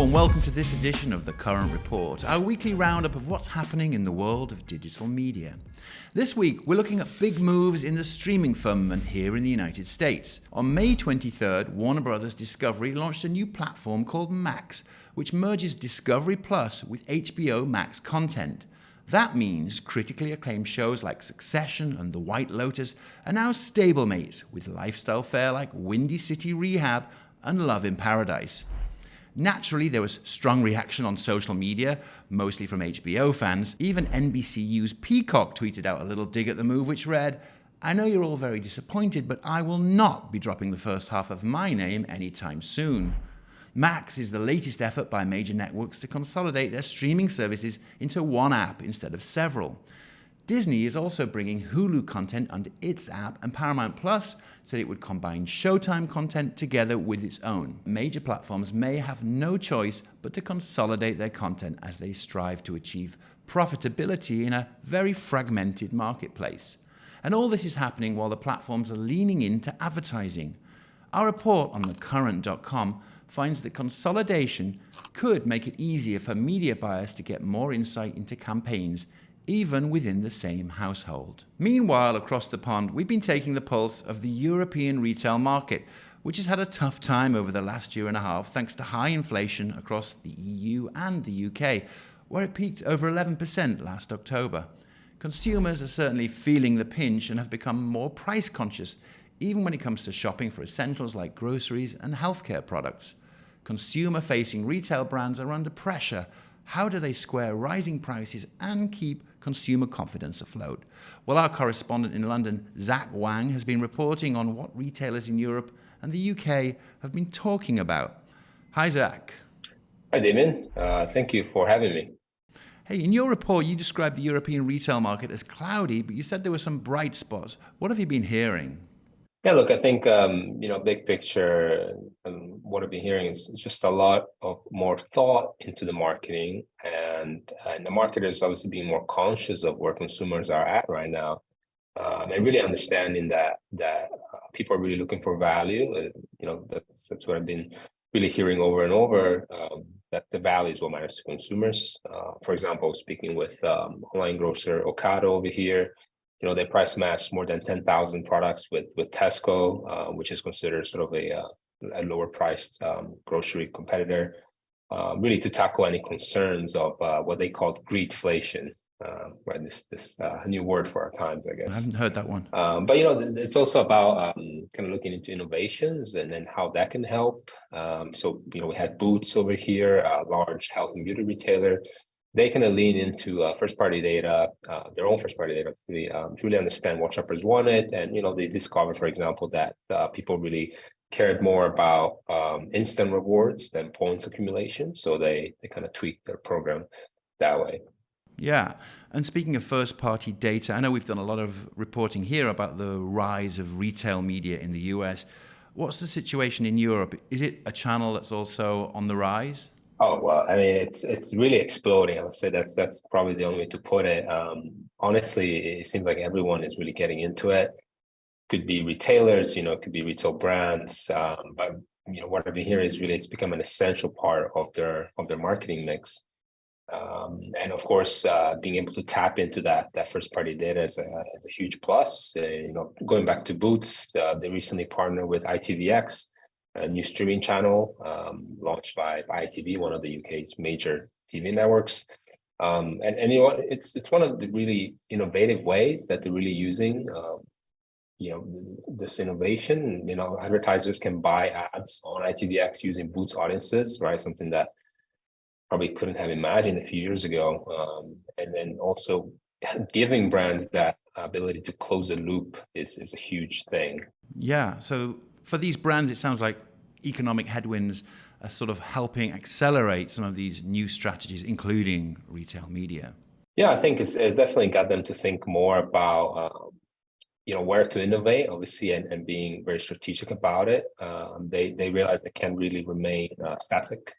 and welcome to this edition of The Current Report, our weekly roundup of what's happening in the world of digital media. This week, we're looking at big moves in the streaming firmament here in the United States. On May 23rd, Warner Bros. Discovery launched a new platform called Max, which merges Discovery Plus with HBO Max content. That means critically acclaimed shows like Succession and The White Lotus are now stablemates with lifestyle fare like Windy City Rehab and Love in Paradise. Naturally, there was strong reaction on social media, mostly from HBO fans. Even NBCU's Peacock tweeted out a little dig at the move, which read, "I know you're all very disappointed, but I will not be dropping the first half of my name anytime soon." Max is the latest effort by major networks to consolidate their streaming services into one app instead of several. Disney is also bringing Hulu content under its app, and Paramount Plus said it would combine Showtime content together with its own. Major platforms may have no choice but to consolidate their content as they strive to achieve profitability in a very fragmented marketplace. And all this is happening while the platforms are leaning into advertising. Our report on thecurrent.com finds that consolidation could make it easier for media buyers to get more insight into campaigns, even within the same household. Meanwhile, across the pond, we've been taking the pulse of the European retail market, which has had a tough time over the last year and a half thanks to high inflation across the EU and the UK, where it peaked over 11% last October. Consumers are certainly feeling the pinch and have become more price conscious, even when it comes to shopping for essentials like groceries and healthcare products. Consumer-facing retail brands are under pressure. How do they square rising prices and keep consumer confidence afloat? Well, our correspondent in London, Zach Wang, has been reporting on what retailers in Europe and the UK have been talking about. Hi, Zach. Hi, Damien. Thank you for having me. Hey, in your report, you described the European retail market as cloudy, but you said there were some bright spots. What have you been hearing? Yeah, look, I think, big picture, what I've been hearing is just a lot of more thought into the marketing, and the marketers obviously being more conscious of where consumers are at right now, and really understanding that people are really looking for value. That's what I've been really hearing over and over, that the value is what matters to consumers. For example, speaking with online grocer Ocado over here, they price matched more than 10,000 products with Tesco, which is considered sort of a lower priced grocery competitor, really to tackle any concerns of what they call greedflation, right? This new word for our times, I guess. I haven't heard that one. But it's also about kind of looking into innovations and then how that can help. So we had Boots over here, a large health and beauty retailer. They kind of lean into first-party data, their own first-party data, to really understand what shoppers wanted. And, they discovered, for example, that people really cared more about instant rewards than points accumulation. So they kind of tweaked their program that way. Yeah. And speaking of first-party data, I know we've done a lot of reporting here about the rise of retail media in the US. What's the situation in Europe? Is it a channel that's also on the rise? Oh, well, I mean, it's really exploding. I would say that's probably the only way to put it. Honestly, it seems like everyone is really getting into it. Could be retailers, it could be retail brands. But what I've been hearing is really it's become an essential part of their marketing mix. And of course, being able to tap into that first party data is a huge plus. Going back to Boots, they recently partnered with ITVX, a new streaming channel launched by ITV, one of the UK's major TV networks. And it's one of the really innovative ways that they're really using this innovation. Advertisers can buy ads on ITVX using Boots audiences, right? Something that probably couldn't have imagined a few years ago. And then also giving brands that ability to close the loop is a huge thing. Yeah. So for these brands, it sounds like economic headwinds are sort of helping accelerate some of these new strategies, including retail media. Yeah, I think it's definitely got them to think more about, where to innovate, obviously, and being very strategic about it. They realize they can't really remain static,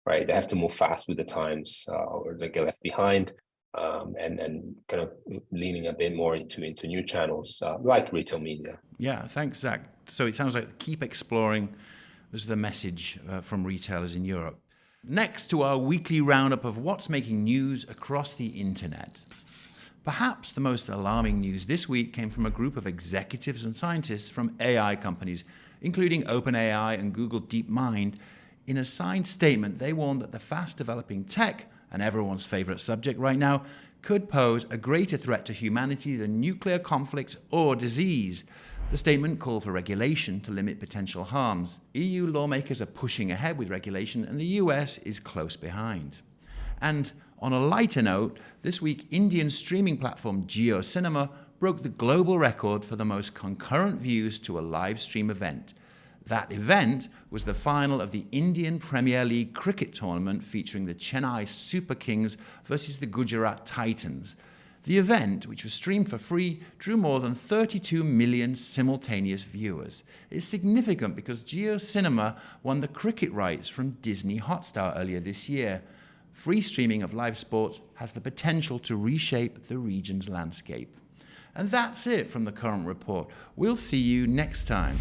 right? They have to move fast with the times or they get left behind. And kind of leaning a bit more into new channels like retail media. Yeah, thanks, Zach. So it sounds like keep exploring was the message from retailers in Europe. Next to our weekly roundup of what's making news across the internet. Perhaps the most alarming news this week came from a group of executives and scientists from AI companies, including OpenAI and Google DeepMind. In a signed statement, they warned that the fast-developing tech, and everyone's favorite subject right now, could pose a greater threat to humanity than nuclear conflict or disease. The statement called for regulation to limit potential harms. EU lawmakers are pushing ahead with regulation, and the US is close behind. And on a lighter note, this week Indian streaming platform JioCinema broke the global record for the most concurrent views to a live stream event. That event was the final of the Indian Premier League cricket tournament featuring the Chennai Super Kings versus the Gujarat Titans. The event, which was streamed for free, drew more than 32 million simultaneous viewers. It's significant because JioCinema won the cricket rights from Disney Hotstar earlier this year. Free streaming of live sports has the potential to reshape the region's landscape. And that's it from the current report. We'll see you next time.